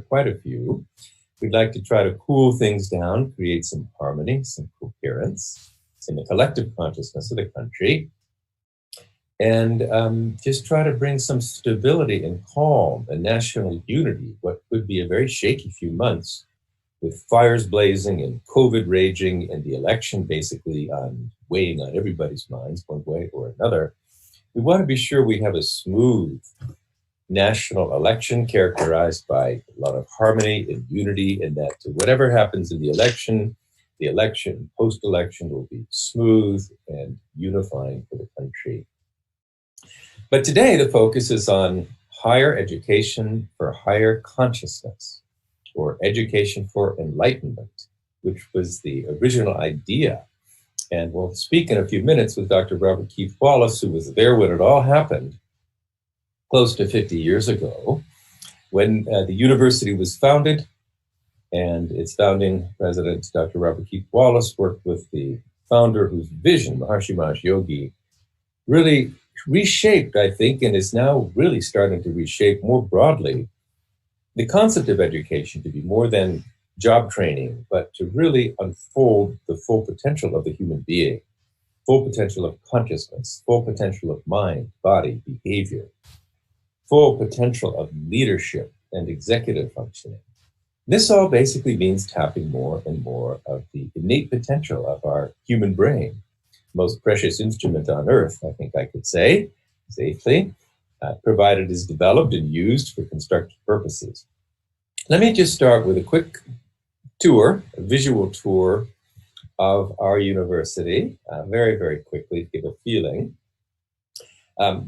Quite a few. We'd like to try to cool things down, create some harmony, some coherence in the collective consciousness of the country, and just try to bring some stability and calm and national unity, what could be a very shaky few months with fires blazing and COVID raging and the election basically weighing on everybody's minds one way or another. We want to be sure we have a smooth national election characterized by a lot of harmony and unity, and that whatever happens in the election, post-election will be smooth and unifying for the country. But today the focus is on higher education for higher consciousness, or education for enlightenment, which was the original idea. And we'll speak in a few minutes with Dr. Robert Keith Wallace, who was there when it all happened, close to 50 years ago, when the university was founded, and its founding president, Dr. Robert Keith Wallace, worked with the founder whose vision, Maharishi Mahesh Yogi, really reshaped, I think, and is now really starting to reshape more broadly the concept of education to be more than job training, but to really unfold the full potential of the human being, full potential of consciousness, full potential of mind, body, behavior, full potential of leadership and executive functioning. This all basically means tapping more and more of the innate potential of our human brain, most precious instrument on earth, I think I could say safely, provided is developed and used for constructive purposes. Let me just start with a quick tour, a visual tour of our university, very, very quickly to give a feeling.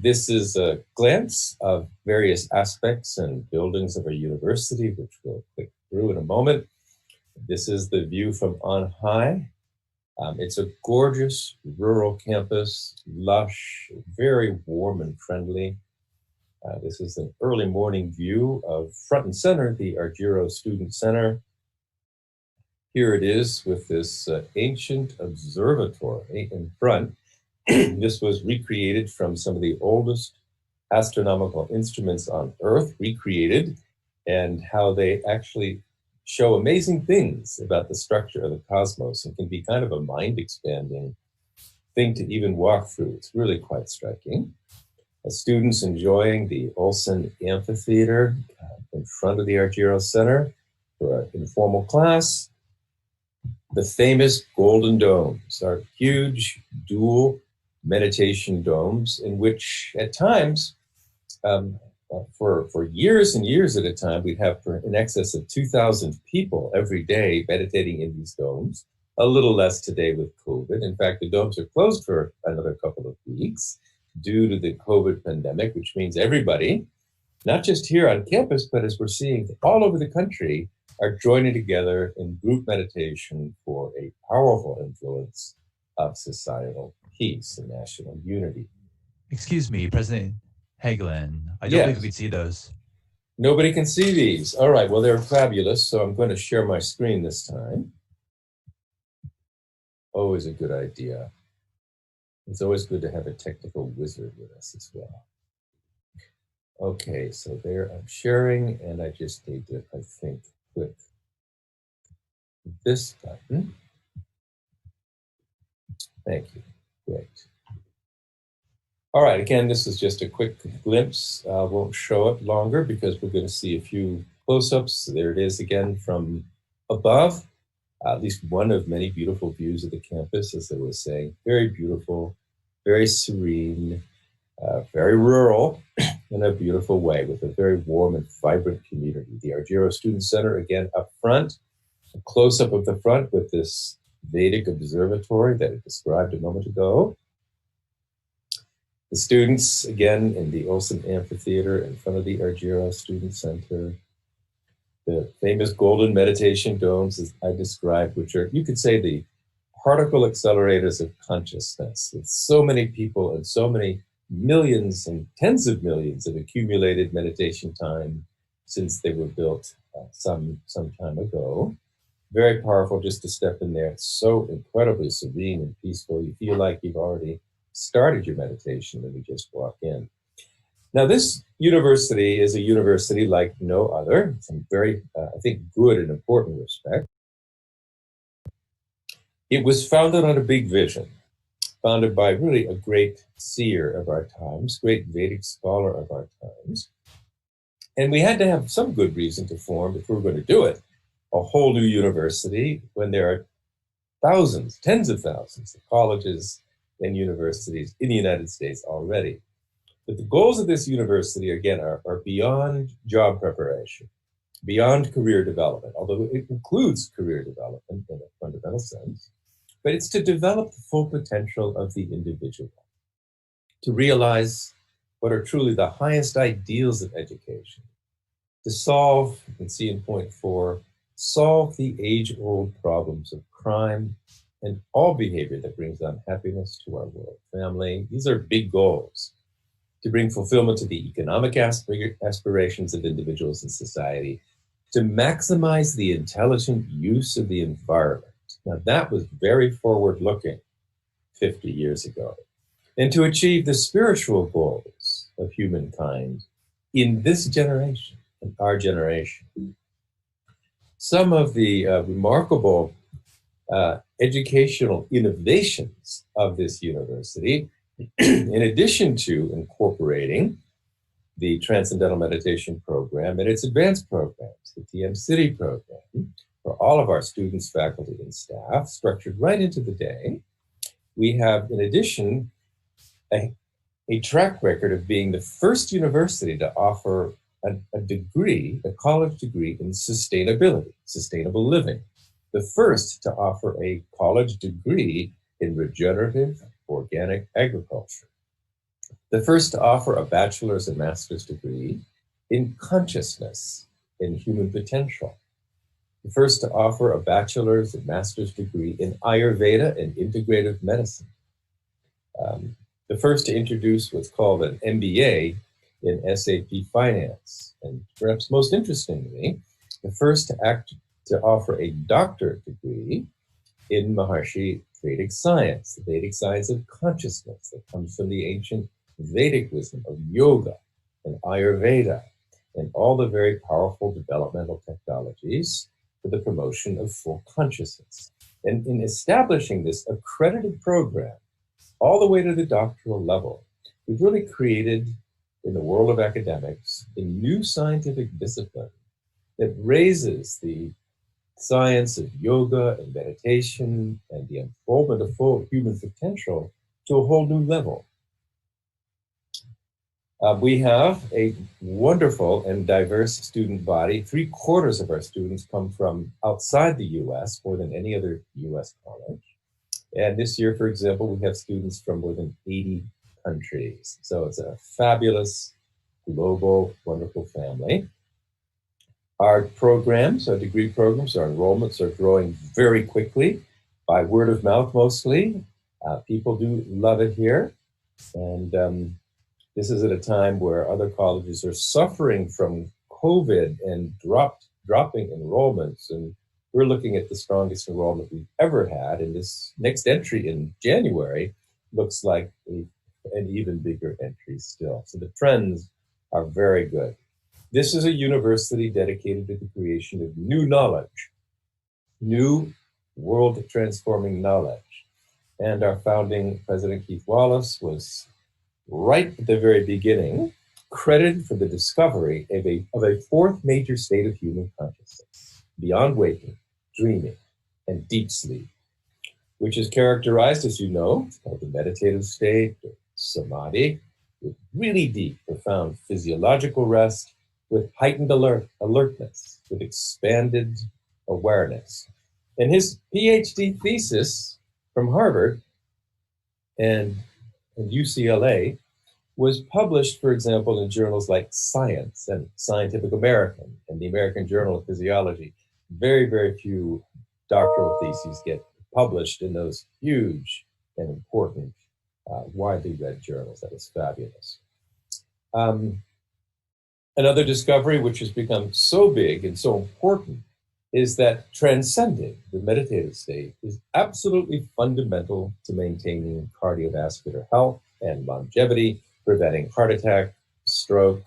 This is a glance of various aspects and buildings of our university, which we'll click through in a moment. This is the view from on high. It's a gorgeous rural campus, lush, very warm and friendly. This is an early morning view of front and center, the Argyro Student Center. Here it is with this ancient observatory in front. This was recreated from some of the oldest astronomical instruments on Earth, recreated, and how they actually show amazing things about the structure of the cosmos and can be kind of a mind-expanding thing to even walk through. It's really quite striking. Students enjoying the Olson Amphitheater in front of the Argyro Center for an informal class. The famous Golden Domes are huge dual meditation domes in which at times, for years and years at a time, we'd have in excess of 2,000 people every day meditating in these domes. A little less today with COVID. In fact, the domes are closed for another couple of weeks due to the COVID pandemic, which means everybody, not just here on campus, but as we're seeing all over the country, are joining together in group meditation for a powerful influence of societal peace and national unity. Excuse me, President Hagelin. I don't believe we could see those. Nobody can see these. All right, well, they're fabulous, so I'm going to share my screen this time. Always a good idea. It's always good to have a technical wizard with us as well. Okay, so there I'm sharing, and I just need to, I think, click this button. Thank you. Great. All right, again, this is just a quick glimpse. Won't show it longer because we're going to see a few close-ups. There it is again from above. At least one of many beautiful views of the campus, as I was saying. Very beautiful, very serene, very rural in a beautiful way with a very warm and vibrant community. The Argyro Student Center, again, up front. A close-up of the front with this Vedic observatory that I described a moment ago. The students, again, in the Olson Amphitheater in front of the Argyro Student Center. The famous golden meditation domes, as I described, which are, you could say, the particle accelerators of consciousness. With so many people and so many millions and tens of millions of accumulated meditation time since they were built some time ago. Very powerful just to step in there. It's so incredibly serene and peaceful. You feel like you've already started your meditation when you just walk in. Now, this university is a university like no other. It's a very, I think, good and important respect. It was founded on a big vision, founded by really a great seer of our times, great Vedic scholar of our times. And we had to have some good reason to form, if we were going to do it, a whole new university when there are thousands, tens of thousands of colleges and universities in the United States already. But the goals of this university, again, are beyond job preparation, beyond career development, although it includes career development in a fundamental sense. But it's to develop the full potential of the individual, to realize what are truly the highest ideals of education, to solve, you can see in point 4, solve the age-old problems of crime and all behavior that brings unhappiness to our world. Family, these are big goals. To bring fulfillment to the economic aspirations of individuals in society, to maximize the intelligent use of the environment. Now that was very forward-looking 50 years ago. And to achieve the spiritual goals of humankind in this generation, in our generation. Some of the remarkable educational innovations of this university, in addition to incorporating the Transcendental Meditation Program and its advanced programs, the TM City program, for all of our students, faculty, and staff, structured right into the day. We have, in addition, a track record of being the first university to offer a degree, a college degree in sustainability, sustainable living. The first to offer a college degree in regenerative organic agriculture. The first to offer a bachelor's and master's degree in consciousness, in human potential. The first to offer a bachelor's and master's degree in Ayurveda and integrative medicine. The first to introduce what's called an MBA in SAP finance. And perhaps most interestingly, the first to offer a doctorate degree in Maharshi Vedic science, the Vedic science of consciousness that comes from the ancient Vedic wisdom of yoga and Ayurveda and all the very powerful developmental technologies for the promotion of full consciousness. And in establishing this accredited program, all the way to the doctoral level, we've really created in the world of academics a new scientific discipline that raises the science of yoga and meditation and the unfoldment of full human potential to a whole new level. We have a wonderful and diverse student body. 3/4 of our students come from outside the US, more than any other US college. And this year, for example, we have students from more than 80 countries. So it's a fabulous, global, wonderful family. Our programs, our degree programs, our enrollments are growing very quickly by word of mouth mostly. People do love it here. And this is at a time where other colleges are suffering from COVID and dropping enrollments. And we're looking at the strongest enrollment we've ever had. And this next entry in January looks like an even bigger entry still. So the trends are very good. This is a university dedicated to the creation of new knowledge, new world-transforming knowledge. And our founding president, Keith Wallace, was right at the very beginning credited for the discovery of a fourth major state of human consciousness, beyond waking, dreaming, and deep sleep, which is characterized, as you know, called the meditative state, or samadhi, with really deep, profound physiological rest, with heightened alertness, with expanded awareness. And his PhD thesis from Harvard and UCLA was published, for example, in journals like Science and Scientific American and the American Journal of Physiology. Very, very few doctoral theses get published in those huge and important, widely read journals. That was fabulous. Another discovery, which has become so big and so important, is that transcending the meditative state is absolutely fundamental to maintaining cardiovascular health and longevity, preventing heart attack, stroke.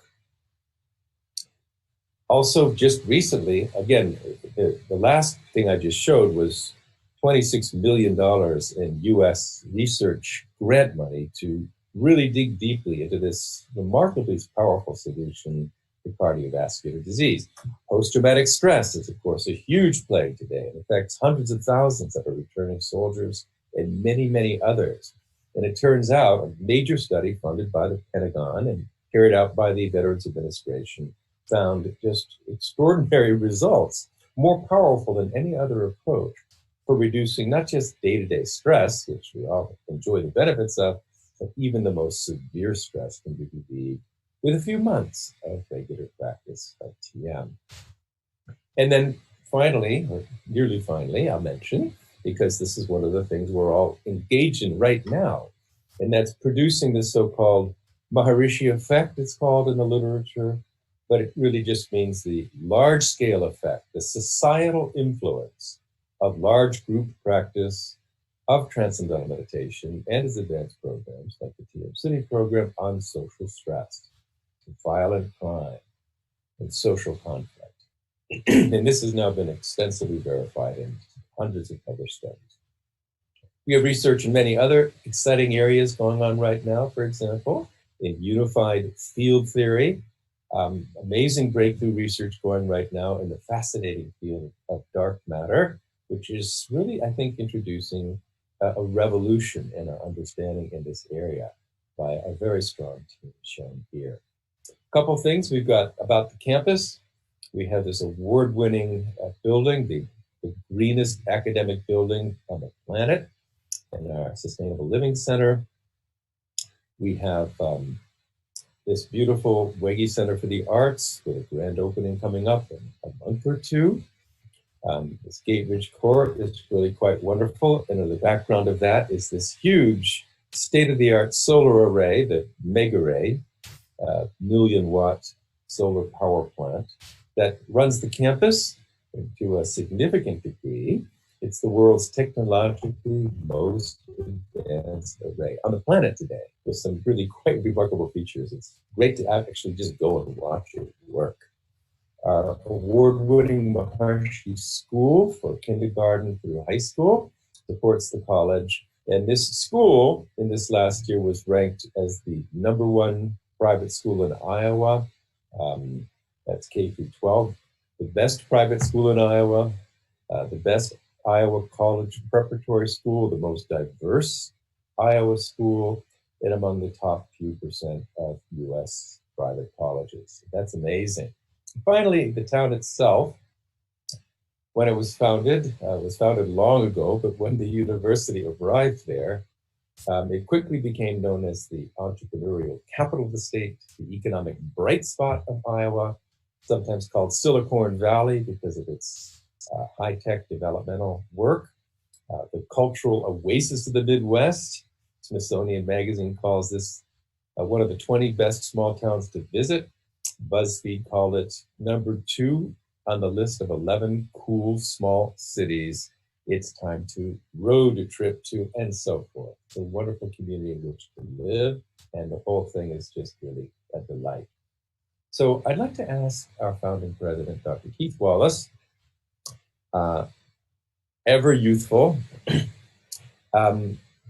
Also, just recently, again, the last thing I just showed was $26 million in US research grant money to really dig deeply into this remarkably powerful solution to cardiovascular disease. Post-traumatic stress is, of course, a huge plague today. It affects hundreds of thousands of our returning soldiers and many, many others. And it turns out a major study funded by the Pentagon and carried out by the Veterans Administration found just extraordinary results, more powerful than any other approach for reducing not just day-to-day stress, which we all enjoy the benefits of, but even the most severe stress can be relieved with a few months of regular practice of TM. And then finally, or nearly finally, I'll mention, because this is one of the things we're all engaged in right now, and that's producing the so-called Maharishi effect, it's called in the literature, but it really just means the large-scale effect, the societal influence of large group practice of transcendental meditation and its advanced programs like the TM City program on social stress, violent crime, and social conflict. And this has now been extensively verified in hundreds of published studies. We have research in many other exciting areas going on right now, for example, in unified field theory, amazing breakthrough research going right now in the fascinating field of dark matter, which is really, I think, introducing a revolution in our understanding in this area by a very strong team shown here. A couple of things we've got about the campus. We have this award-winning building, the greenest academic building on the planet, and our Sustainable Living Center. We have this beautiful Wege Center for the Arts with a grand opening coming up in a month or two. This Gate Ridge Court is really quite wonderful. And in the background of that is this huge state-of-the-art solar array, the Megaray, million-watt solar power plant that runs the campus to a significant degree. It's the world's technologically most advanced array on the planet today, with some really quite remarkable features. It's great to actually just go and watch it work. Our award-winning Maharishi School for kindergarten through high school supports the college. And this school in this last year was ranked as the #1 private school in Iowa. That's K through 12. The best private school in Iowa, the best Iowa college preparatory school, the most diverse Iowa school, and among the top few percent of US private colleges. That's amazing. Finally, the town itself, when it was founded long ago, but when the university arrived there, it quickly became known as the entrepreneurial capital of the state, the economic bright spot of Iowa, sometimes called Silicon Valley because of its high-tech developmental work, the cultural oasis of the Midwest. Smithsonian Magazine calls this one of the 20 best small towns to visit. BuzzFeed called it #2 on the list of 11 cool small cities it's time to road trip to, and so forth. It's a wonderful community in which to live, and the whole thing is just really a delight. So I'd like to ask our founding president, Dr. Keith Wallace, ever youthful,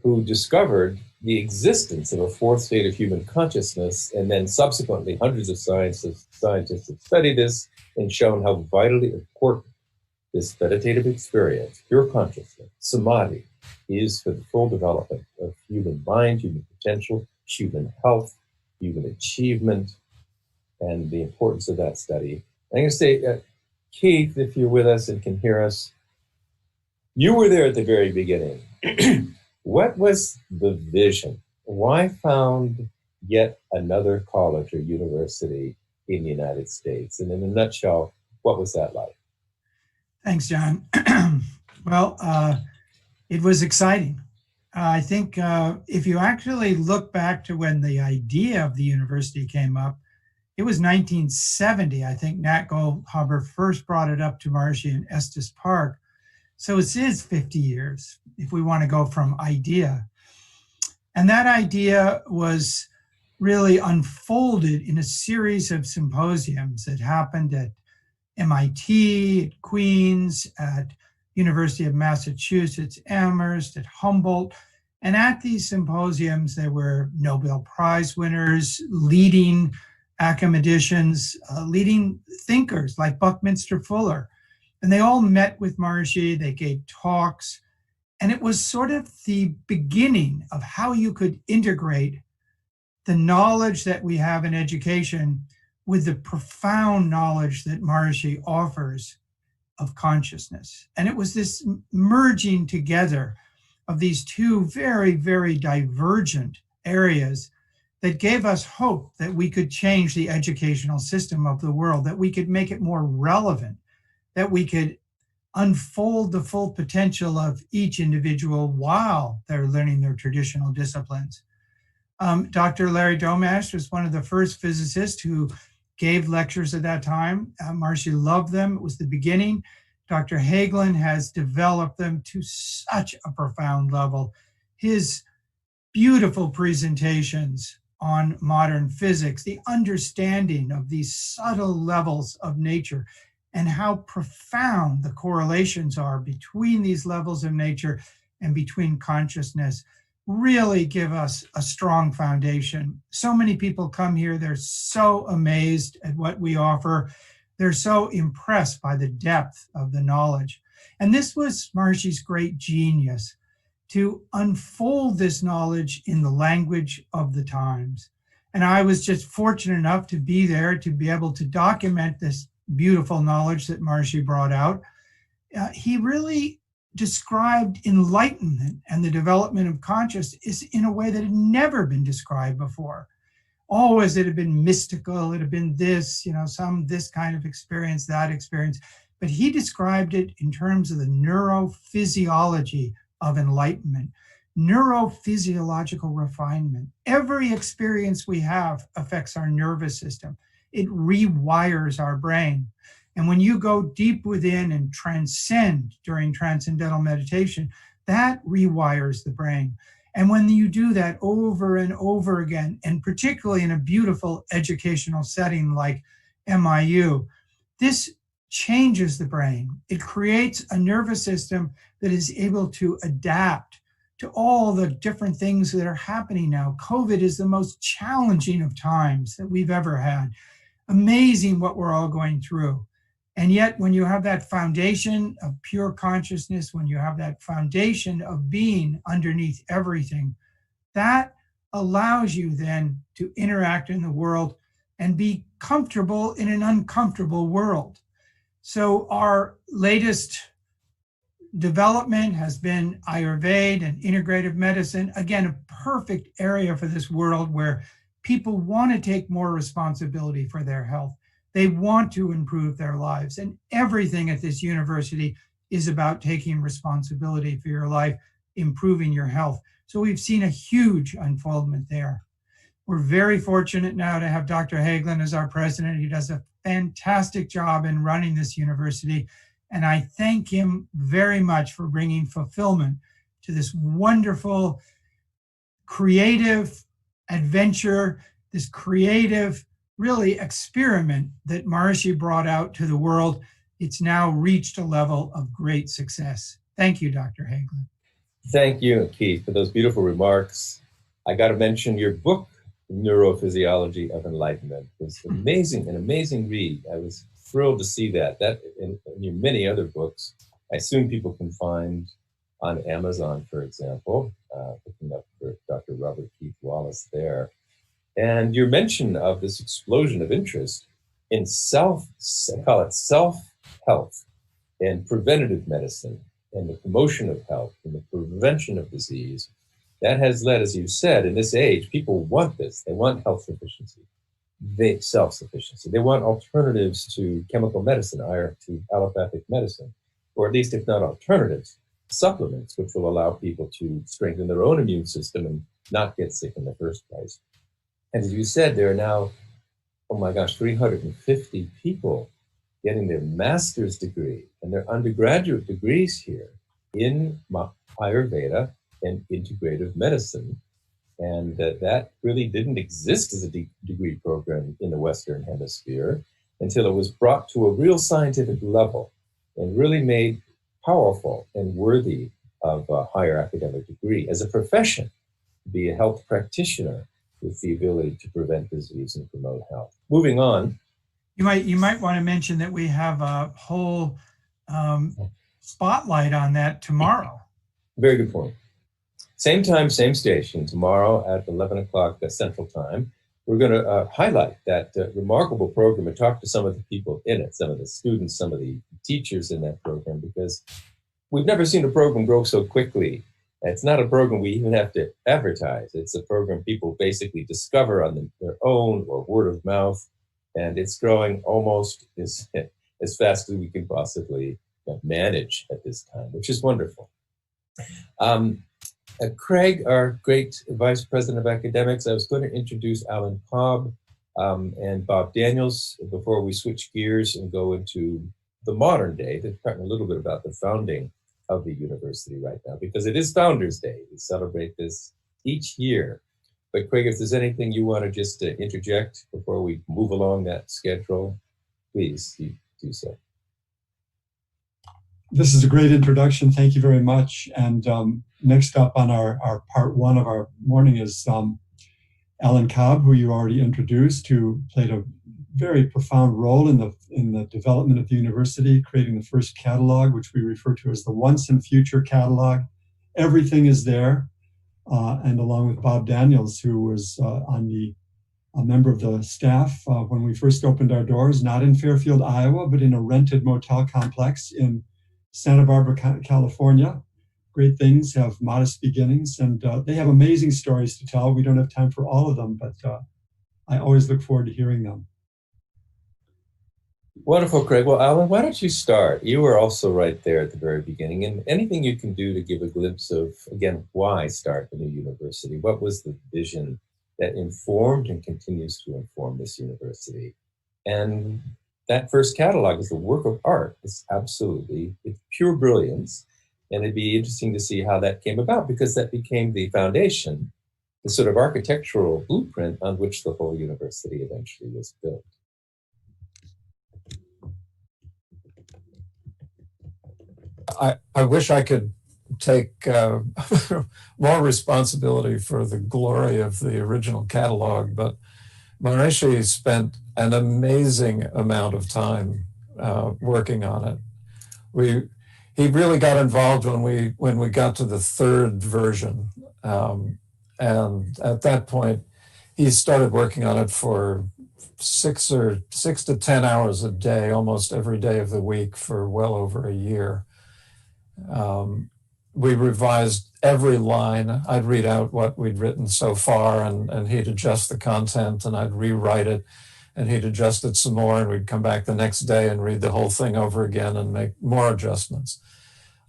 who discovered the existence of a fourth state of human consciousness, and then subsequently hundreds of scientists have studied this and shown how vitally important this meditative experience, pure consciousness, samadhi, is for the full development of human mind, human potential, human health, human achievement, and the importance of that study. I'm going to say, Keith, if you're with us and can hear us, You were there at the very beginning. What was the vision? Why found yet another college or university in the United States? And in a nutshell, what was that like? Thanks, John. Well, it was exciting. I think if you actually look back to when the idea of the university came up, it was 1970. I think Nat Goldhaber first brought it up to Maharishi in Estes Park. So it is 50 years if we want to go from idea. And that idea was really unfolded in a series of symposiums that happened at MIT, at Queens, at University of Massachusetts, Amherst, at Humboldt. And at these symposiums, there were Nobel Prize winners, leading academicians, leading thinkers like Buckminster Fuller. And they all met with Maharishi, they gave talks, and it was sort of the beginning of how you could integrate the knowledge that we have in education with the profound knowledge that Maharishi offers of consciousness. And it was this merging together of these two very, very divergent areas that gave us hope that we could change the educational system of the world, that we could make it more relevant, that we could unfold the full potential of each individual while they're learning their traditional disciplines. Dr. Larry Domash was one of the first physicists who gave lectures at that time. Maharishi loved them. It was the beginning. Dr. Hagelin has developed them to such a profound level. His beautiful presentations on modern physics, the understanding of these subtle levels of nature, and how profound the correlations are between these levels of nature and between consciousness really give us a strong foundation. So many people come here, they're so amazed at what we offer. They're so impressed by the depth of the knowledge. And this was Maharishi's great genius, to unfold this knowledge in the language of the times. And I was just fortunate enough to be there to be able to document this beautiful knowledge that Maharishi brought out. He really described enlightenment and the development of consciousness in a way that had never been described before. Always it had been mystical, it had been this, this kind of experience, that experience. But he described it in terms of the neurophysiology of enlightenment, neurophysiological refinement. Every experience we have affects our nervous system. It rewires our brain. And when you go deep within and transcend during transcendental meditation, that rewires the brain. And when you do that over and over again, and particularly in a beautiful educational setting like MIU, this changes the brain. It creates a nervous system that is able to adapt to all the different things that are happening now. COVID is the most challenging of times that we've ever had. Amazing what we're all going through. And yet, when you have that foundation of pure consciousness, when you have that foundation of being underneath everything, that allows you then to interact in the world and be comfortable in an uncomfortable world. So our latest development has been Ayurveda and integrative medicine. Again, a perfect area for this world where people want to take more responsibility for their health. They want to improve their lives. And everything at this university is about taking responsibility for your life, improving your health. So we've seen a huge unfoldment there. We're very fortunate now to have Dr. Hagelin as our president. He does a fantastic job in running this university. And I thank him very much for bringing fulfillment to this wonderful, creative adventure, this creative, really experiment that Maharishi brought out to the world. It's now reached a level of great success. Thank you, Dr. Hagelin. Thank you, Keith, for those beautiful remarks. I got to mention your book, Neurophysiology of Enlightenment. It was amazing, an amazing read. I was thrilled to see that. That and your many other books, I assume people can find on Amazon, for example, looking up for Dr. Robert Keith Wallace there. And your mention of this explosion of interest in I call it self-health and preventative medicine. and the promotion of health and the prevention of disease, that has led, as you said, in this age, people want this. They want health sufficiency, self-sufficiency. They want alternatives to chemical medicine, or to allopathic medicine, or at least, if not alternatives, supplements, which will allow people to strengthen their own immune system and not get sick in the first place. And as you said, there are now, oh my gosh, 350 people getting their master's degree and their undergraduate degrees here in Ayurveda and integrative medicine. And that really didn't exist as a degree program in the Western Hemisphere until it was brought to a real scientific level and really made powerful and worthy of a higher academic degree as a profession, to be a health practitioner with the ability to prevent disease and promote health. Moving on. You might want to mention that we have a whole spotlight on that tomorrow. Very good point. Same time, same station, tomorrow at 11 o'clock Central Time. We're going to highlight that remarkable program and talk to some of the people in it, some of the students, some of the teachers in that program, because we've never seen a program grow so quickly. It's not a program we even have to advertise. It's a program people basically discover on their own or word of mouth, and it's growing almost as fast as we can possibly manage at this time, which is wonderful. Craig, our great Vice President of Academics, I was going to introduce Alan Cobb and Bob Daniels before we switch gears and go into the modern day, to talk a little bit about the founding of the university right now, because it is Founders Day. We celebrate this each year. But Craig, if there's anything you want to just interject before we move along that schedule, please do so. This is a great introduction. Thank you very much. And next up on our part one of our morning is Alan Cobb, who you already introduced, who played a very profound role in the development of the university, creating the first catalog, which we refer to as the Once and Future catalog. Everything is there. And along with Bob Daniels, who was a member of the staff when we first opened our doors, not in Fairfield, Iowa, but in a rented motel complex in Santa Barbara, California. Great things have modest beginnings, and they have amazing stories to tell. We don't have time for all of them, but I always look forward to hearing them. Wonderful, Craig. Well, Alan, why don't you start? You were also right there at the very beginning, and anything you can do to give a glimpse of, again, why start the new university? What was the vision that informed and continues to inform this university? And that first catalog is a work of art. It's pure brilliance. And it'd be interesting to see how that came about, because that became the foundation, the sort of architectural blueprint on which the whole university eventually was built. I wish I could take more responsibility for the glory of the original catalog, but Maharishi spent an amazing amount of time working on it. He really got involved when we got to the third version, and at that point, he started working on it for 6 to 10 hours a day, almost every day of the week, for well over a year. We revised every line. I'd read out what we'd written so far, and he'd adjust the content, and I'd rewrite it, and he'd adjust it some more, and we'd come back the next day and read the whole thing over again and make more adjustments.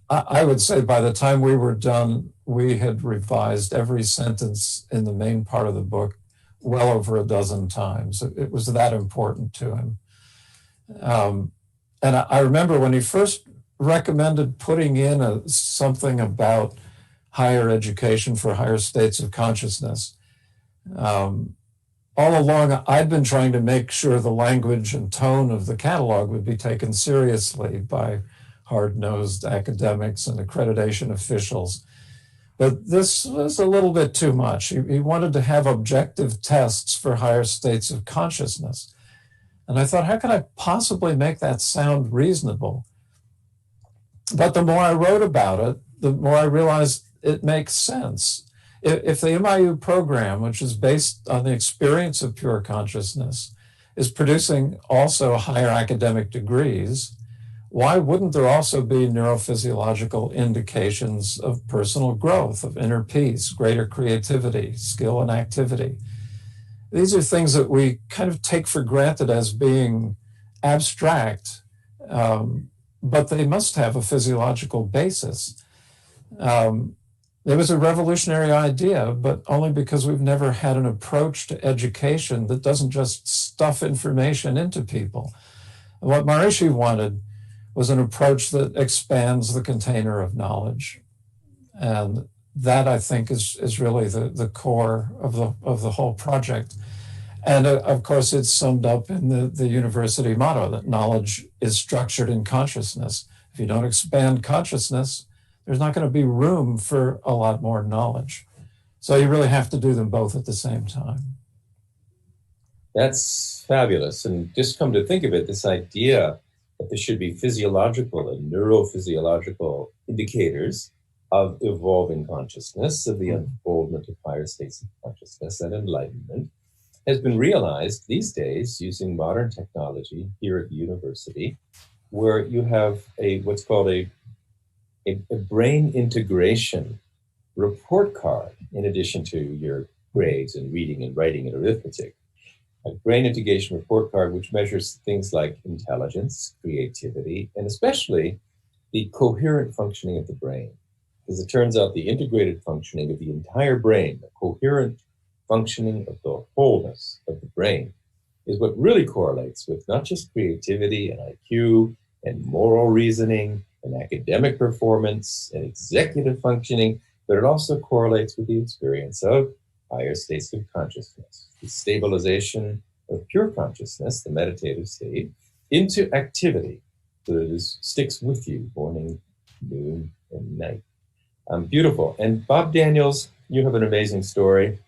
I would say by the time we were done, we had revised every sentence in the main part of the book well over a dozen times. It was that important to him. And I remember when he first recommended putting in something about higher education for higher states of consciousness. All along, I'd been trying to make sure the language and tone of the catalog would be taken seriously by hard-nosed academics and accreditation officials. But this was a little bit too much. He wanted to have objective tests for higher states of consciousness. And I thought, how could I possibly make that sound reasonable? But the more I wrote about it, the more I realized it makes sense. If the MIU program, which is based on the experience of pure consciousness, is producing also higher academic degrees, why wouldn't there also be neurophysiological indications of personal growth, of inner peace, greater creativity, skill and activity? These are things that we kind of take for granted as being abstract, but they must have a physiological basis. It was a revolutionary idea, but only because we've never had an approach to education that doesn't just stuff information into people. What Maharishi wanted was an approach that expands the container of knowledge. And that, I think, is really the core of the whole project. And of course, it's summed up in the university motto that knowledge is structured in consciousness. If you don't expand consciousness, there's not going to be room for a lot more knowledge. So you really have to do them both at the same time. That's fabulous. And just come to think of it, this idea that there should be physiological and neurophysiological indicators of evolving consciousness, of the unfoldment of higher states of consciousness and enlightenment, has been realized these days using modern technology here at the university, where you have what's called a brain integration report card, in addition to your grades in reading and writing and arithmetic. A brain integration report card, which measures things like intelligence, creativity, and especially the coherent functioning of the brain. Because it turns out the integrated functioning of the entire brain, the coherent functioning of the wholeness of the brain, is what really correlates with not just creativity and IQ and moral reasoning and academic performance and executive functioning, but it also correlates with the experience of higher states of consciousness, the stabilization of pure consciousness, the meditative state, into activity so that it sticks with you morning, noon, and night. Beautiful. And Bob Daniels, you have an amazing story.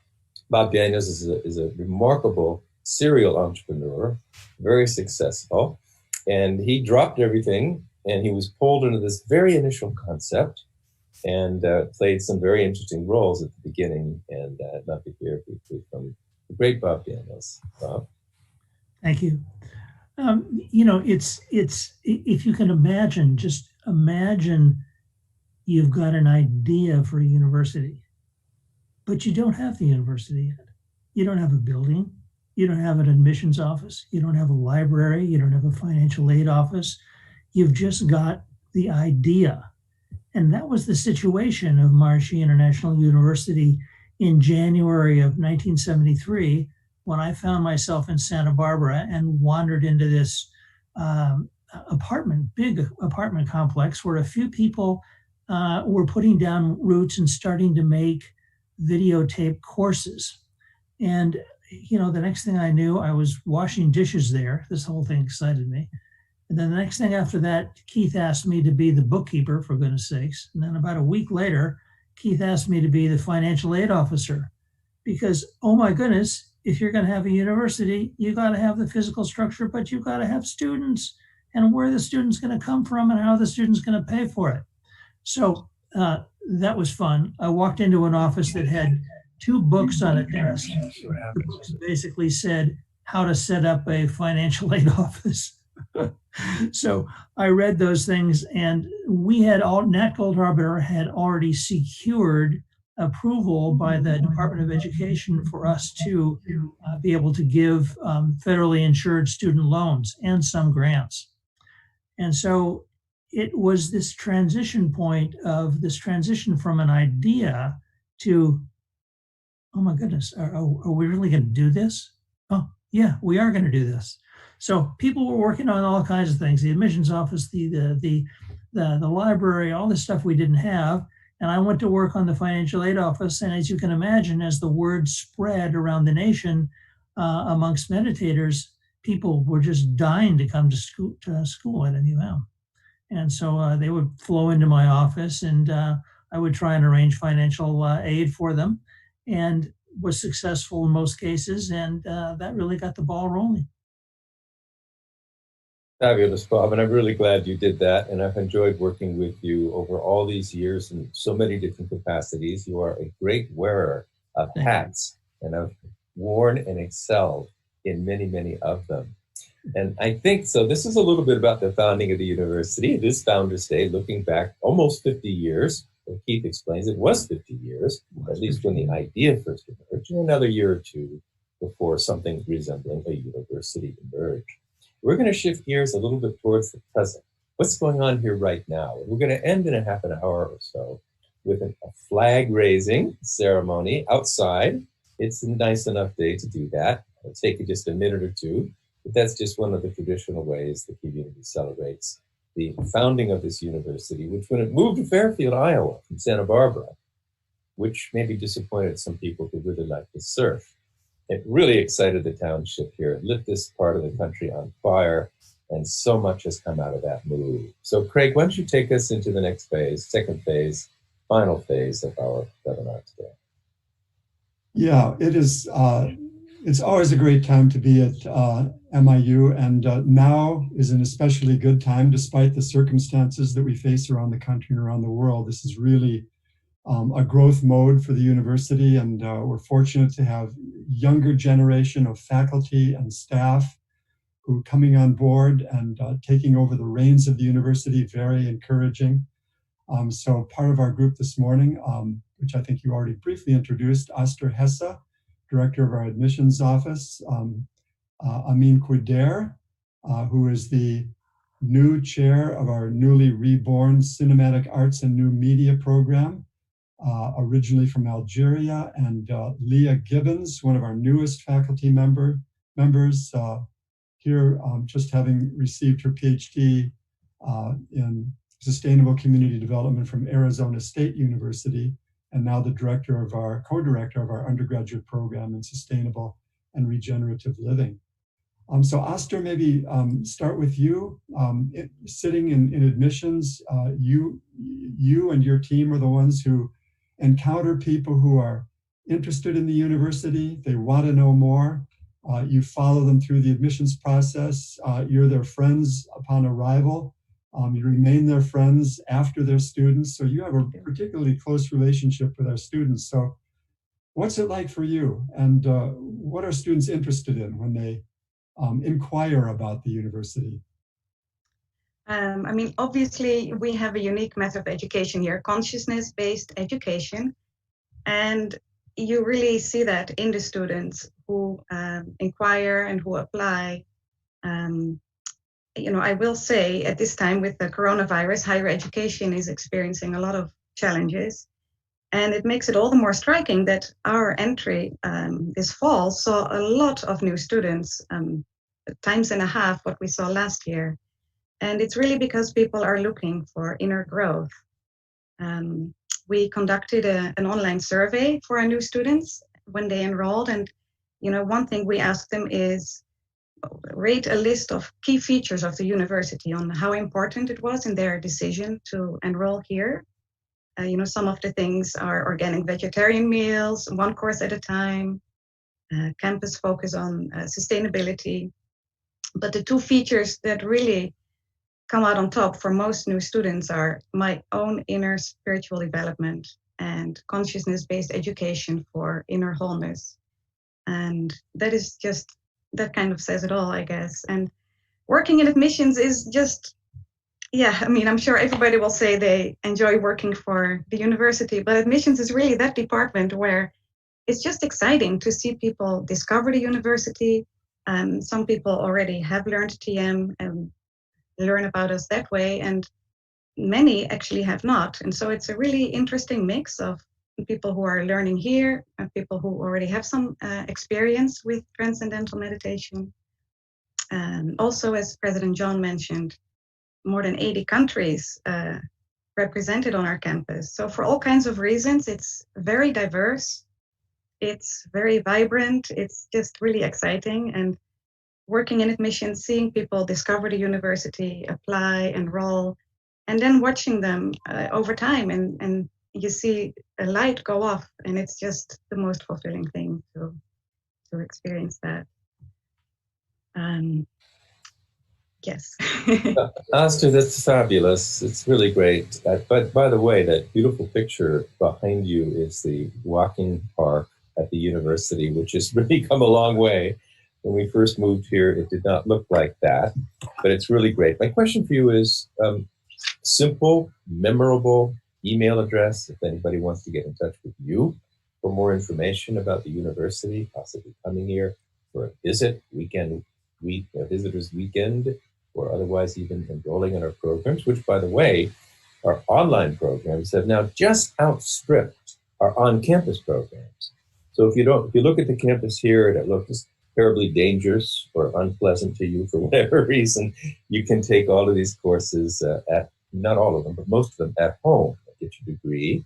Bob Daniels is a remarkable serial entrepreneur, very successful, and he dropped everything and he was pulled into this very initial concept and played some very interesting roles at the beginning. And I'd love to hear briefly from the great Bob Daniels. Bob? Thank you. It's if you can imagine, just imagine you've got an idea for a university, but you don't have the university yet. You don't have a building. You don't have an admissions office. You don't have a library. You don't have a financial aid office. You've just got the idea. And that was the situation of Maharishi International University in January of 1973, when I found myself in Santa Barbara and wandered into this big apartment complex where a few people were putting down roots and starting to make videotape courses. And, the next thing I knew, I was washing dishes there. This whole thing excited me. And then the next thing after that, Keith asked me to be the bookkeeper, for goodness sakes. And then about a week later, Keith asked me to be the financial aid officer. Because, oh my goodness, if you're going to have a university, you got to have the physical structure, but you've got to have students, and where the student's going to come from and how the student's going to pay for it. So that was fun. I walked into an office that had 2 books on a desk. The books basically said how to set up a financial aid office. So I read those things, and Nat Goldhaber had already secured approval by the Department of Education for us to be able to give federally insured student loans and some grants. And so it was this transition from an idea to, oh my goodness, are we really going to do this? Oh, yeah, we are going to do this. So people were working on all kinds of things, the admissions office, the library, all this stuff we didn't have. And I went to work on the financial aid office. And as you can imagine, as the word spread around the nation amongst meditators, people were just dying to come to school at NUM. And so they would flow into my office, and I would try and arrange financial aid for them, and was successful in most cases. And that really got the ball rolling. Fabulous, Bob, and I'm really glad you did that. And I've enjoyed working with you over all these years in so many different capacities. You are a great wearer of hats, and I've worn and excelled in many, many of them. And I think, so this is a little bit about the founding of the university. It is Founders Day, looking back almost 50 years. Well, Keith explains it was 50 years, at least when the idea first emerged, and another year or two before something resembling a university emerged. We're going to shift gears a little bit towards the present. What's going on here right now? We're going to end in a half an hour or so with a flag-raising ceremony outside. It's a nice enough day to do that. It'll take just a minute or two, but that's just one of the traditional ways the community celebrates the founding of this university, which when it moved to Fairfield, Iowa from Santa Barbara, which maybe disappointed some people who really like to surf, it really excited the township here. It lit this part of the country on fire, and so much has come out of that move. So Craig, why don't you take us into the next phase, second phase, final phase of our webinar today? Yeah, it is. It's always a great time to be at MIU, and now is an especially good time, despite the circumstances that we face around the country and around the world. This is really a growth mode for the university, and we're fortunate to have younger generation of faculty and staff who are coming on board and taking over the reins of the university. Very encouraging. So part of our group this morning, which I think you already briefly introduced, Aster Hesse, Director of our admissions office, Amin Quider, who is the new chair of our newly reborn Cinematic Arts and New Media program, originally from Algeria, and Leah Gibbons, one of our newest faculty members, here just having received her PhD in Sustainable Community Development from Arizona State University, and now the co-director of our undergraduate program in Sustainable and Regenerative Living. So Aster, maybe start with you. Sitting in admissions, you and your team are the ones who encounter people who are interested in the university. They want to know more. You follow them through the admissions process. You're their friends upon arrival. You remain their friends after they're students. So you have a particularly close relationship with our students. So what's it like for you? And what are students interested in when they inquire about the university? I mean, obviously, we have a unique method of education here, consciousness-based education. And you really see that in the students who inquire and who apply. You know, I will say at this time with the coronavirus, higher education is experiencing a lot of challenges. And it makes it all the more striking that our entry this fall saw a lot of new students, times and a half what we saw last year. And it's really because people are looking for inner growth. We conducted an online survey for our new students when they enrolled. And, you know, one thing we asked them is, rate a list of key features of the university on how important it was in their decision to enroll here. You know, some of the things are organic vegetarian meals, one course at a time, campus focus on sustainability. But the two features that really come out on top for most new students are my own inner spiritual development and consciousness-based education for inner wholeness. And that is just, that kind of says it all, I guess. And working in admissions is just, yeah, I mean, I'm sure everybody will say they enjoy working for the university, but admissions is really that department where it's just exciting to see people discover the university. Some people already have learned TM and learn about us that way, and many actually have not. And so it's a really interesting mix of people who are learning here and people who already have some experience with transcendental meditation. And also, as President John mentioned, more than 80 countries represented on our campus. So for all kinds of reasons, it's very diverse. It's very vibrant. It's just really exciting. And working in admissions, seeing people discover the university, apply, enroll, and then watching them over time, and you see a light go off, and it's just the most fulfilling thing to experience that. Yes. Aster, that's fabulous. It's really great. But by the way, that beautiful picture behind you is the walking park at the university, which has really come a long way. When we first moved here, it did not look like that, but it's really great. My question for you is simple, memorable email address if anybody wants to get in touch with you for more information about the university, possibly coming here for a visit, a visitor's weekend, or otherwise even enrolling in our programs, which, by the way, our online programs have now just outstripped our on-campus programs. So if you look at the campus here and it looks terribly dangerous or unpleasant to you for whatever reason, you can take all of these courses not all of them, but most of them at home, get your degree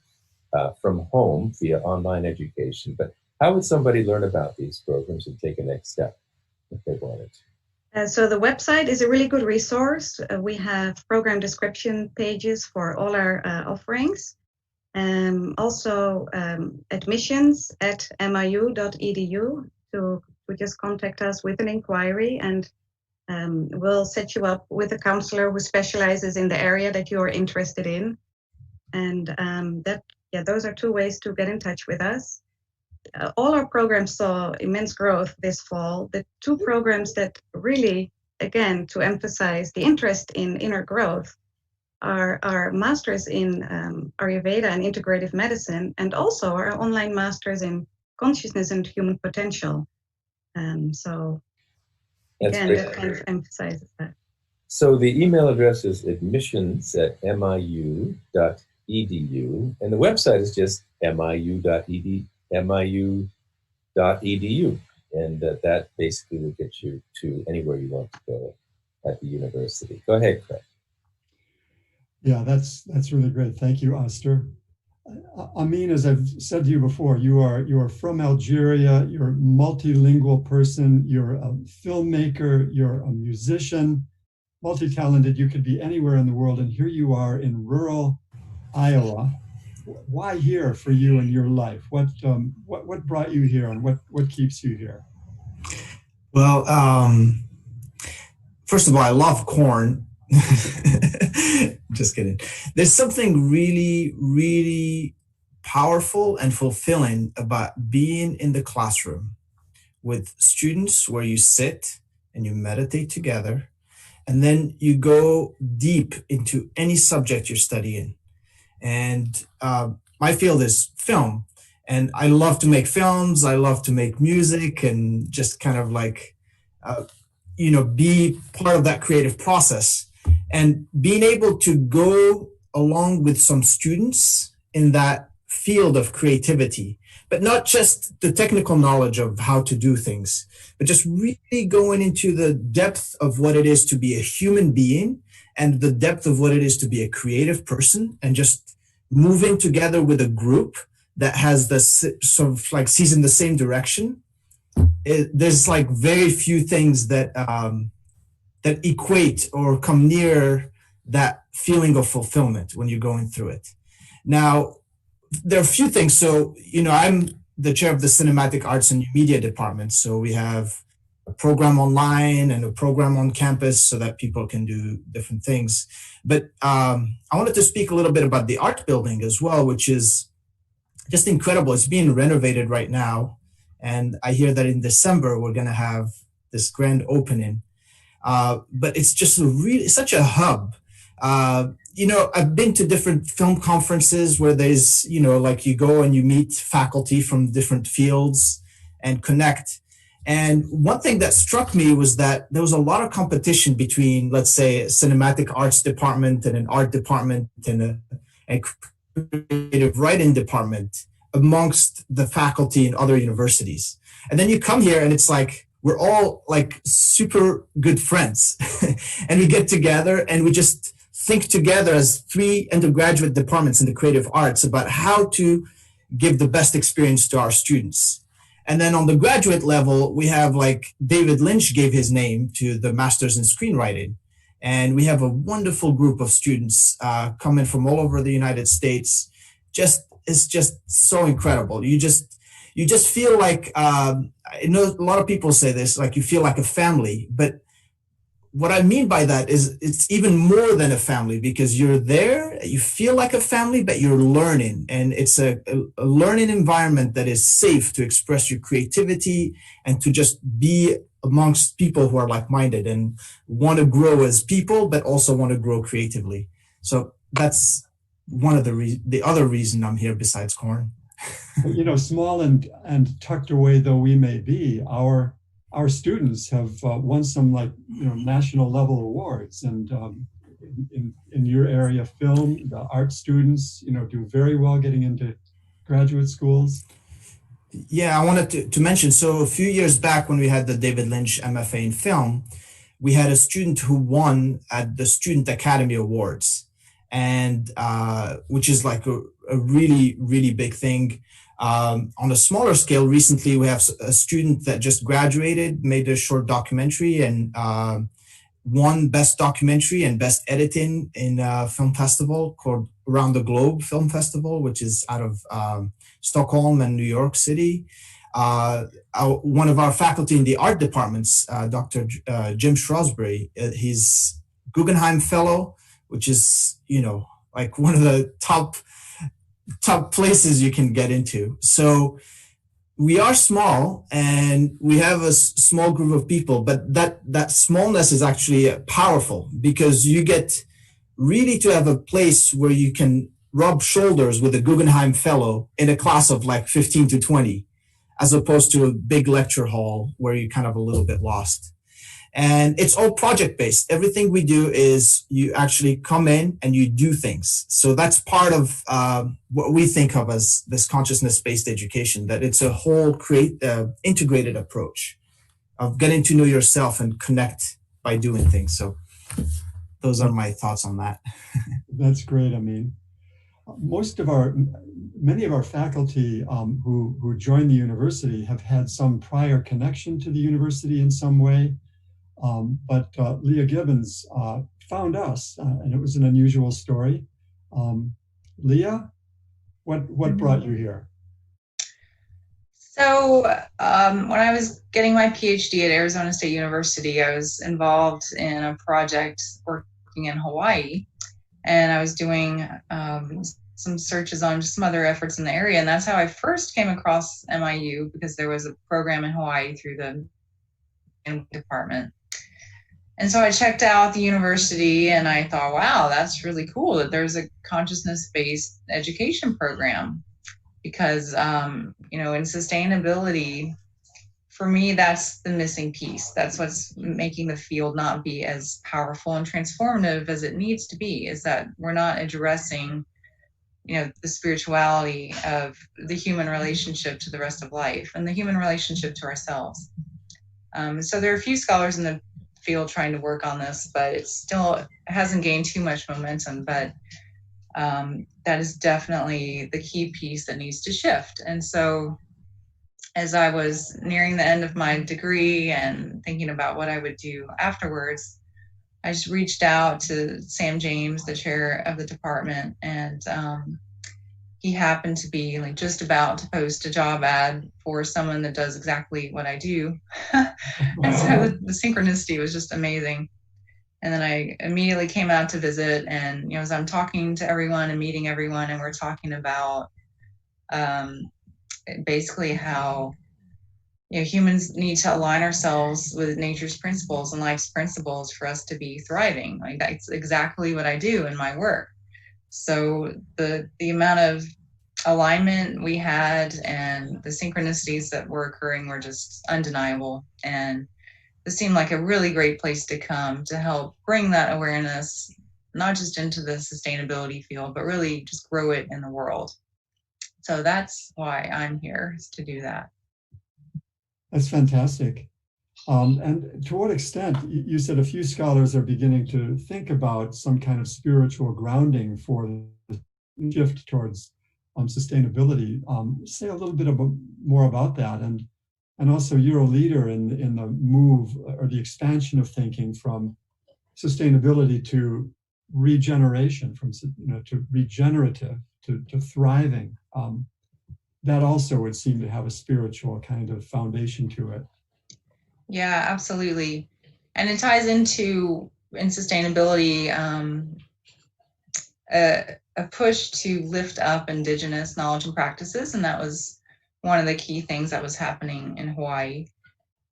from home via online education. But how would somebody learn about these programs and take a next step if they wanted to? So the website is a really good resource. We have program description pages for all our offerings. Also admissions at miu.edu to just contact us with an inquiry, and we'll set you up with a counselor who specializes in the area that you're interested in. And those are two ways to get in touch with us. All our programs saw immense growth this fall. The two programs that really, again, to emphasize the interest in inner growth are our masters in Ayurveda and integrative medicine, and also our online masters in consciousness and human potential. So again, that kind of emphasizes that. So the email address is admissions@miu.edu, and the website is just miu.edu. And that basically will get you to anywhere you want to go at the university. Go ahead, Craig. Yeah, that's really great. Thank you, Aster. Amin, as I've said to you before, you are from Algeria. You're a multilingual person. You're a filmmaker. You're a musician, multi-talented. You could be anywhere in the world, and here you are in rural Iowa. Why here for you in your life? What brought you here, and what keeps you here? Well, first of all, I love corn. Just kidding. There's something really, really powerful and fulfilling about being in the classroom with students where you sit and you meditate together, and then you go deep into any subject you're studying. And my field is film, and I love to make films. I love to make music and just kind of like, be part of that creative process. And being able to go along with some students in that field of creativity, but not just the technical knowledge of how to do things, but just really going into the depth of what it is to be a human being and the depth of what it is to be a creative person, and just moving together with a group that has this sort of like sees in the same direction. There's like very few things that equate or come near that feeling of fulfillment when you're going through it. Now, there are a few things. So, I'm the chair of the Cinematic Arts and Media Department. So we have a program online and a program on campus so that people can do different things. But I wanted to speak a little bit about the art building as well, which is just incredible. It's being renovated right now. And I hear that in December, we're going to have this grand opening. But it's just such a hub. I've been to different film conferences where there's, like you go and you meet faculty from different fields and connect. And one thing that struck me was that there was a lot of competition between, let's say, a cinematic arts department and an art department and a creative writing department amongst the faculty in other universities. And then you come here and it's like, we're all like super good friends and we get together and we just think together as 3 undergraduate departments in the creative arts about how to give the best experience to our students. And then on the graduate level, we have like David Lynch gave his name to the Masters in Screenwriting. And we have a wonderful group of students coming from all over the United States. It's just so incredible. You just feel like, I know a lot of people say this, like you feel like a family, but what I mean by that is it's even more than a family, because you're there, you feel like a family, but you're learning. And it's a learning environment that is safe to express your creativity and to just be amongst people who are like-minded and want to grow as people, but also want to grow creatively. So that's one of the other reason I'm here besides corn. You know, small and tucked away though we may be, our students have won some national level awards, and in your area, film, the art students, do very well getting into graduate schools. Yeah, I wanted to mention, so a few years back when we had the David Lynch MFA in film, we had a student who won at the Student Academy Awards, and which is like a really, really big thing. On a smaller scale, recently we have a student that just graduated, made a short documentary, and won Best Documentary and Best Editing in a film festival called Around the Globe Film Festival, which is out of Stockholm and New York City. One of our faculty in the art departments, Dr. Jim Shrewsbury, he's Guggenheim Fellow, which is, like one of the top places you can get into. So we are small and we have a small group of people, but that smallness is actually powerful, because you get really to have a place where you can rub shoulders with a Guggenheim Fellow in a class of like 15 to 20, as opposed to a big lecture hall where you're kind of a little bit lost. And it's all project-based. Everything we do is you actually come in and you do things. So that's part of what we think of as this consciousness-based education, that it's a whole integrated approach of getting to know yourself and connect by doing things. So those are my thoughts on that. That's great. I mean, many of our faculty who joined the university have had some prior connection to the university in some way. But Leah Gibbons found us, and it was an unusual story. Leah, what brought you here? So when I was getting my PhD at Arizona State University, I was involved in a project working in Hawaii, and I was doing some searches on just some other efforts in the area, and that's how I first came across MIU, because there was a program in Hawaii through the department. And so I checked out the university and I thought, wow, that's really cool that there's a consciousness-based education program, because, in sustainability, for me, that's the missing piece. That's what's making the field not be as powerful and transformative as it needs to be, is that we're not addressing, the spirituality of the human relationship to the rest of life and the human relationship to ourselves. So there are a few scholars in the field trying to work on this, but it still hasn't gained too much momentum. But that is definitely the key piece that needs to shift. And so as I was nearing the end of my degree and thinking about what I would do afterwards, I just reached out to Sam James, the chair of the department, and he happened to be just about to post a job ad for someone that does exactly what I do. And so the synchronicity was just amazing. And then I immediately came out to visit, and as I'm talking to everyone and meeting everyone, and we're talking about basically how humans need to align ourselves with nature's principles and life's principles for us to be thriving. That's exactly what I do in my work. So the amount of alignment we had and the synchronicities that were occurring were just undeniable. And this seemed like a really great place to come to help bring that awareness, not just into the sustainability field, but really just grow it in the world. So that's why I'm here, is to do that. That's fantastic. And to what extent, you said a few scholars are beginning to think about some kind of spiritual grounding for the shift towards sustainability. Say a little bit more about that, and also you're a leader in the move or the expansion of thinking from sustainability to regeneration, from to regenerative to thriving. That also would seem to have a spiritual kind of foundation to it. Yeah, absolutely. And it ties into, in sustainability, a push to lift up indigenous knowledge and practices. And that was one of the key things that was happening in Hawaii.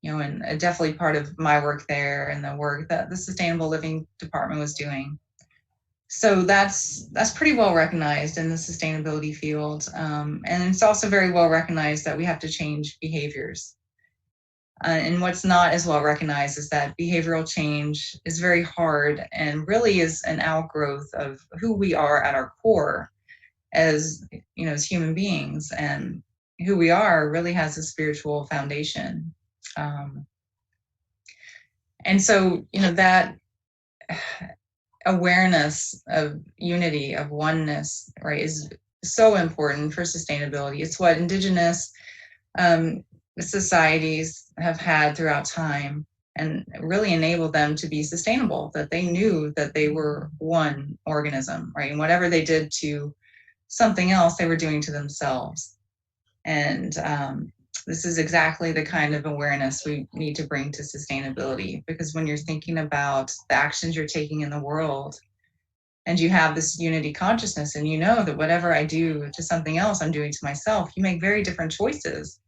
and definitely part of my work there and the work that the Sustainable Living Department was doing. So that's pretty well recognized in the sustainability field. And it's also very well recognized that we have to change behaviors. And what's not as well recognized is that behavioral change is very hard and really is an outgrowth of who we are at our core as human beings, and who we are really has a spiritual foundation. And so, that awareness of unity, of oneness, right, is so important for sustainability. It's what indigenous societies have had throughout time and really enabled them to be sustainable, that they knew that they were one organism, right? And whatever they did to something else, they were doing to themselves. And this is exactly the kind of awareness we need to bring to sustainability, because when you're thinking about the actions you're taking in the world and you have this unity consciousness, and you know that whatever I do to something else, I'm doing to myself, you make very different choices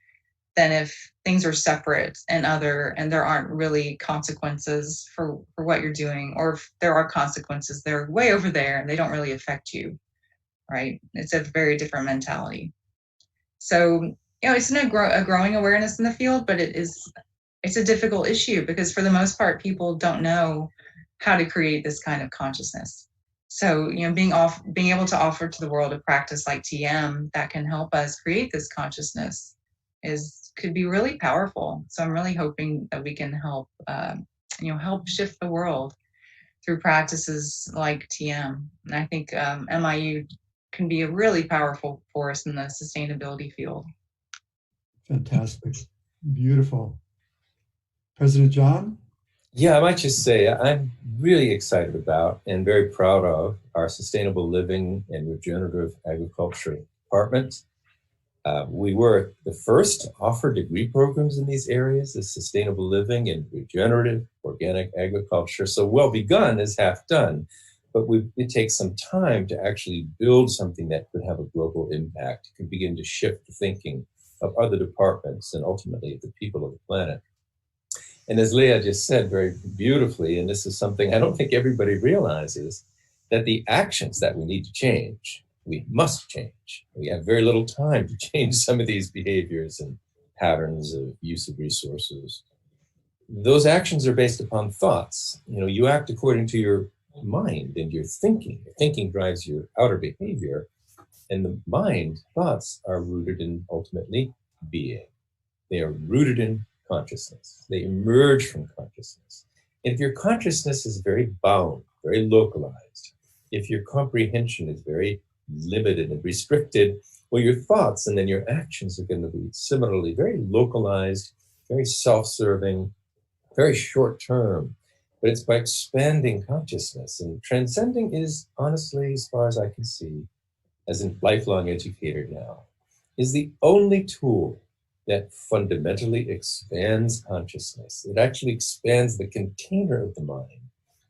than if things are separate and there aren't really consequences for what you're doing, or if there are consequences, they're way over there and they don't really affect you, right? It's a very different mentality. So, it's a growing awareness in the field, but it's a difficult issue because for the most part, people don't know how to create this kind of consciousness. So, being able to offer to the world a practice like TM that can help us create this consciousness could be really powerful. So I'm really hoping that we can help shift the world through practices like TM. And I think MIU can be a really powerful force in the sustainability field. Fantastic. Beautiful. President John? Yeah, I might just say I'm really excited about and very proud of our Sustainable Living and Regenerative Agriculture Department. We were the first to offer degree programs in these areas of sustainable living and regenerative organic agriculture. So well begun is half done, but it takes some time to actually build something that could have a global impact, could begin to shift the thinking of other departments and ultimately the people of the planet. And as Leah just said very beautifully, and this is something I don't think everybody realizes, that the actions that we need to change, we must change. We have very little time to change some of these behaviors and patterns of use of resources. Those actions are based upon thoughts. You act according to your mind and your thinking. Your thinking drives your outer behavior, and the mind, thoughts, are rooted in ultimately being. They are rooted in consciousness. They emerge from consciousness. And if your consciousness is very bound, very localized, if your comprehension is very limited and restricted, well, your thoughts and then your actions are going to be similarly very localized, very self-serving, very short-term. But it's by expanding consciousness, and transcending is, honestly, as far as I can see, as a lifelong educator now, is the only tool that fundamentally expands consciousness. It actually expands the container of the mind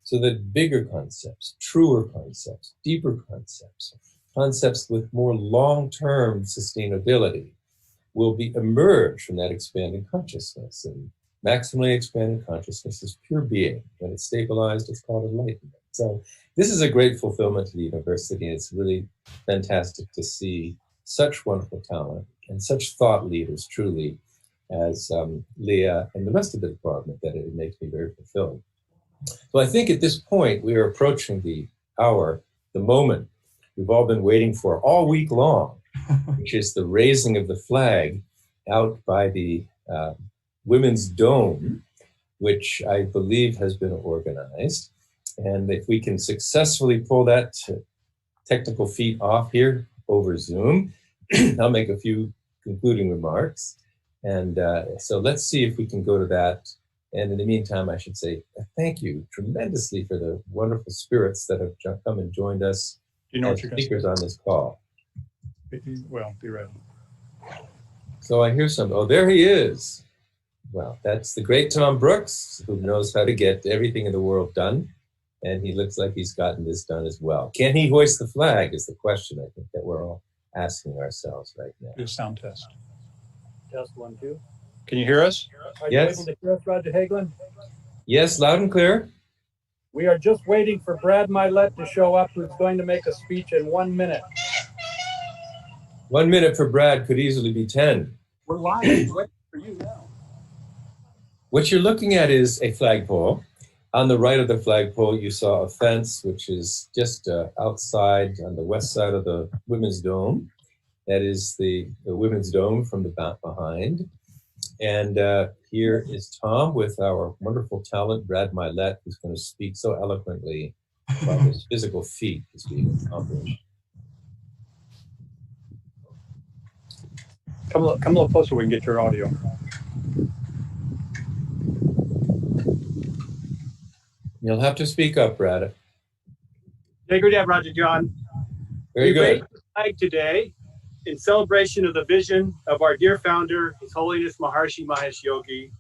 so that bigger concepts, truer concepts, deeper concepts, concepts with more long-term sustainability will emerge from that expanding consciousness. And maximally expanded consciousness is pure being. When it's stabilized, it's called enlightenment. So this is a great fulfillment to the university. It's really fantastic to see such wonderful talent and such thought leaders, truly, as Leah and the rest of the department, that it makes me very fulfilled. So I think at this point, we are approaching the hour, the moment we've all been waiting for all week long, which is the raising of the flag out by the Women's Dome, which I believe has been organized. And if we can successfully pull that technical feat off here over Zoom, I'll make a few concluding remarks. And so let's see if we can go to that. And in the meantime, I should say thank you tremendously for the wonderful spirits that have come and joined us as speakers on this call. Well, be ready. So I hear some, oh, there he is. Well, that's the great Tom Brooks, who knows how to get everything in the world done. And he looks like he's gotten this done as well. Can he hoist the flag is the question, I think, that we're all asking ourselves right now. Do a sound test. Test 1, 2. Can you hear us? Are you Yes. able to hear us, Roger Hagelin? Yes, loud and clear. We are just waiting for Brad Milet to show up, who's going to make a speech in 1 minute. 1 minute for Brad could easily be 10. We're live. We're waiting for you now. What you're looking at is a flagpole. On the right of the flagpole, you saw a fence, which is just outside on the west side of the Women's Dome. That is the Women's Dome from the back behind. And here is Tom with our wonderful talent, Brad Milet, who's going to speak so eloquently about his physical feat is being accomplished. Come a little closer, we can get your audio. You'll have to speak up, Brad. Hey, good day, Roger John. Very good. We raised the flag today in celebration of the vision of our dear founder, His Holiness Maharishi Mahesh Yogi,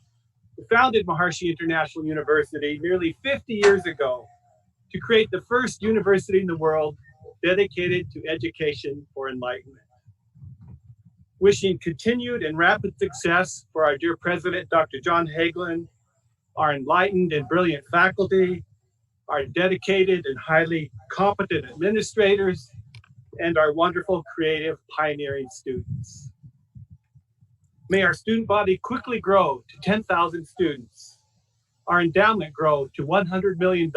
who founded Maharishi International University nearly 50 years ago to create the first university in the world dedicated to education for enlightenment. Wishing continued and rapid success for our dear President, Dr. John Hagelin, our enlightened and brilliant faculty, our dedicated and highly competent administrators, and our wonderful, creative, pioneering students. May our student body quickly grow to 10,000 students, our endowment grow to $100 million,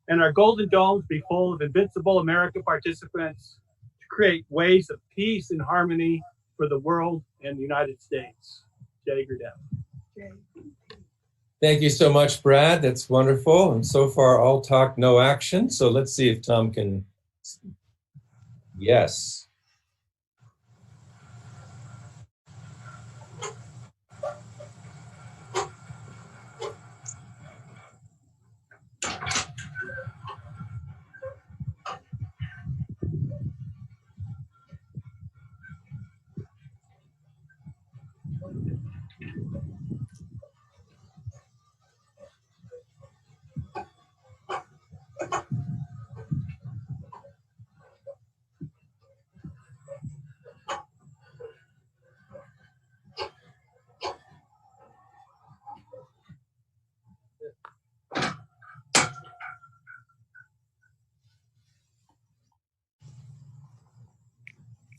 and our golden domes be full of invincible American participants to create ways of peace and harmony for the world and the United States. Jai Gurudev. Thank you so much, Brad. That's wonderful. And so far, all talk, no action. So let's see if Tom can. Yes.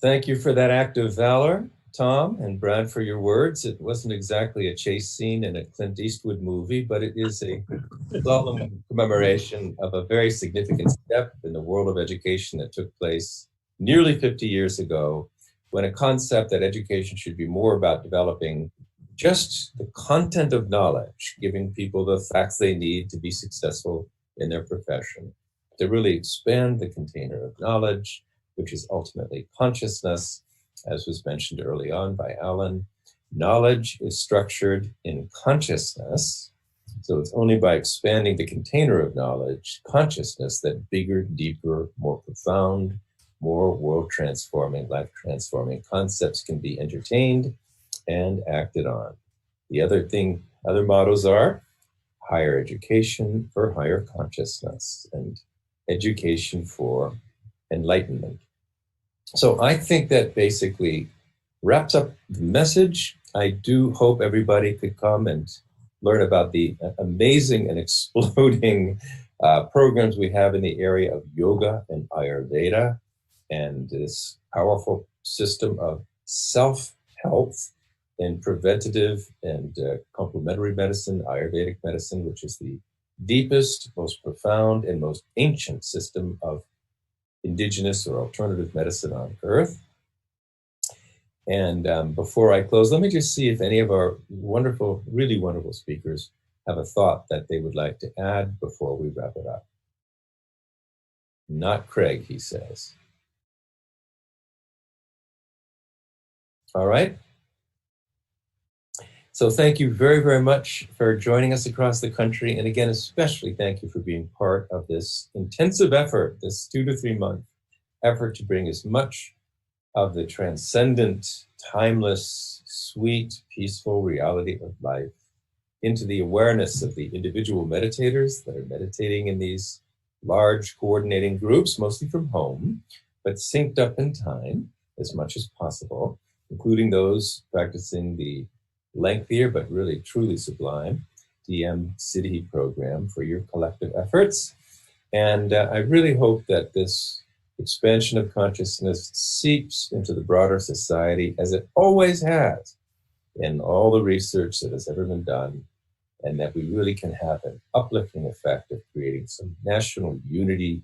Thank you for that act of valor, Tom, and Brad, for your words. It wasn't exactly a chase scene in a Clint Eastwood movie, but it is a solemn commemoration of a very significant step in the world of education that took place nearly 50 years ago, when a concept that education should be more about developing just the content of knowledge, giving people the facts they need to be successful in their profession, to really expand the container of knowledge, which is ultimately consciousness, as was mentioned early on by Alan. Knowledge is structured in consciousness, so it's only by expanding the container of knowledge, consciousness, that bigger, deeper, more profound, more world-transforming, life-transforming concepts can be entertained and acted on. The other mottos are higher education for higher consciousness and education for enlightenment. So I think that basically wraps up the message. I do hope everybody could come and learn about the amazing and exploding programs we have in the area of yoga and Ayurveda, and this powerful system of self-health and preventative and complementary medicine, Ayurvedic medicine, which is the deepest, most profound, and most ancient system of indigenous or alternative medicine on earth. And before I close, let me just see if any of our wonderful, really wonderful speakers have a thought that they would like to add before we wrap it up. Not Craig, he says. All right. So thank you very, very much for joining us across the country. And again, especially thank you for being part of this intensive effort, this 2 to 3 month effort to bring as much of the transcendent, timeless, sweet, peaceful reality of life into the awareness of the individual meditators that are meditating in these large coordinating groups, mostly from home, but synced up in time as much as possible, including those practicing the lengthier, but really truly sublime DM City program for your collective efforts. And I really hope that this expansion of consciousness seeps into the broader society as it always has in all the research that has ever been done, and that we really can have an uplifting effect of creating some national unity,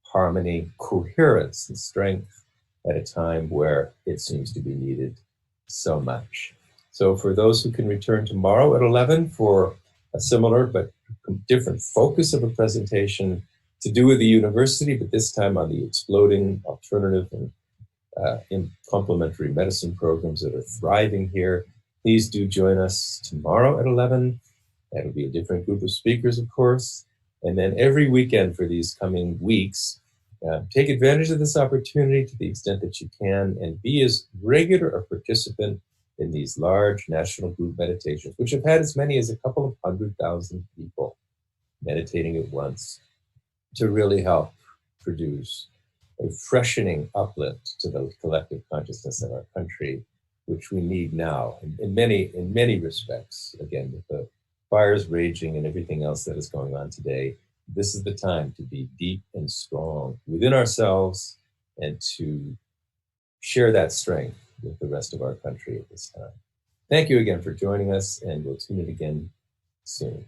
harmony, coherence, and strength at a time where it seems to be needed so much. So for those who can return tomorrow at 11 for a similar but different focus of a presentation to do with the university, but this time on the exploding alternative and complementary medicine programs that are thriving here, please do join us tomorrow at 11. That'll be a different group of speakers, of course. And then every weekend for these coming weeks, take advantage of this opportunity to the extent that you can and be as regular a participant in these large national group meditations, which have had as many as a couple of 100,000 people meditating at once to really help produce a freshening uplift to the collective consciousness of our country, which we need now in many respects. Again, with the fires raging and everything else that is going on today, this is the time to be deep and strong within ourselves and to share that strength with the rest of our country at this time. Thank you again for joining us, and we'll tune in again soon.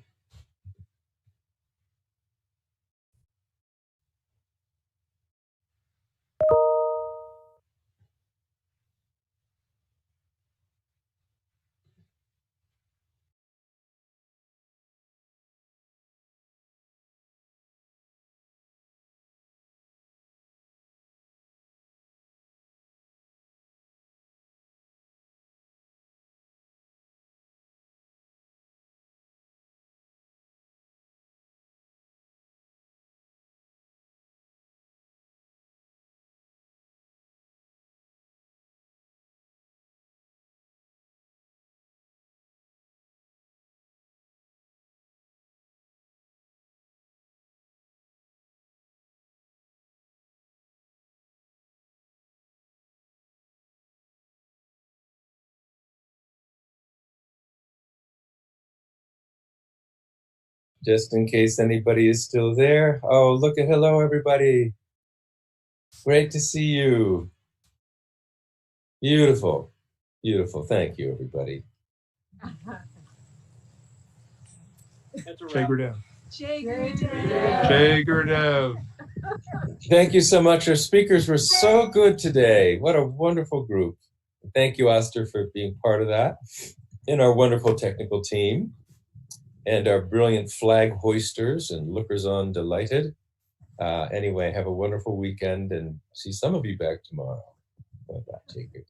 Just in case anybody is still there. Oh, look at, hello, everybody. Great to see you. Beautiful, beautiful. Thank you, everybody. Jay Gurdev. Jay Gurdev. Thank you so much. Our speakers were so good today. What a wonderful group. Thank you, Oster, for being part of that. And our wonderful technical team. And our brilliant flag hoisters and lookers-on delighted. Anyway, have a wonderful weekend and see some of you back tomorrow. Bye-bye. Take care.